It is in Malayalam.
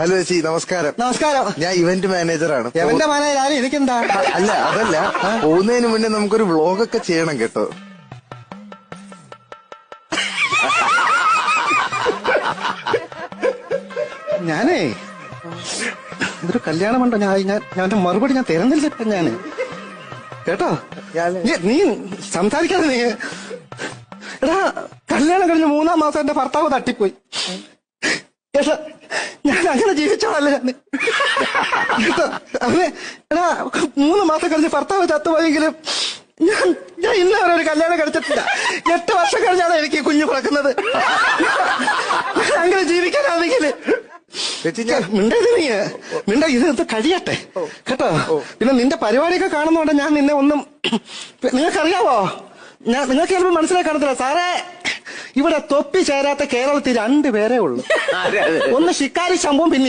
ഹലോ ചേച്ചി, നമസ്കാരം. നമസ്കാരം. ഞാൻ ഇവന്റ് മാനേജറാണ്. എവന്റെ മാനേജർ എനിക്കെന്താ? അല്ല, അതല്ല, പോകുന്നതിന് മുന്നേ നമുക്കൊരു വ്ളോഗൊക്കെ ചെയ്യണം കേട്ടോ. ഞാനേ ഇതൊരു കല്യാണമുണ്ടോ? ഞാൻ മറുപടി ഞാൻ തരുന്നില്ല ഇപ്പൊ ഞാന് കേട്ടോ. നീ സംസാരിക്കാതെ നീ എടാ, കല്യാണം കഴിഞ്ഞ് 3-ാം മാസം എന്റെ ഭർത്താവ് തട്ടിപ്പോയി. ഞാൻ അങ്ങനെ ജീവിച്ചോളല്ലേ ഞാൻ. അവനെ എടാ 3 മാസം കഴിഞ്ഞ് ഭർത്താവ് ചത്തുപോയെങ്കിലും ഞാൻ ഇന്ന് വരെ ഒരു കല്യാണം കഴിച്ചിട്ടില്ല. 8 വർഷം കഴിഞ്ഞാണ് എനിക്ക് കുഞ്ഞു പിറക്കുന്നത്. അങ്ങനെ ജീവിക്കാനാണെങ്കില് മിണ്ട ഇത് കഴിയട്ടെ കേട്ടോ. പിന്നെ നിന്റെ പരിപാടിയൊക്കെ കാണുന്നോണ്ട് ഞാൻ നിന്നെ ഒന്നും നിങ്ങൾക്കറിയാവോ, നിങ്ങൾക്ക് ചിലപ്പോൾ മനസ്സിലാക്കി കാണത്തില്ല സാറേ. ഇവിടെ തൊപ്പി ചേരാത്ത കേരളത്തിൽ 2 പേരേ ഉള്ളൂ. ഒന്ന് ശിക്കാരി ശമ്പും പിന്നെ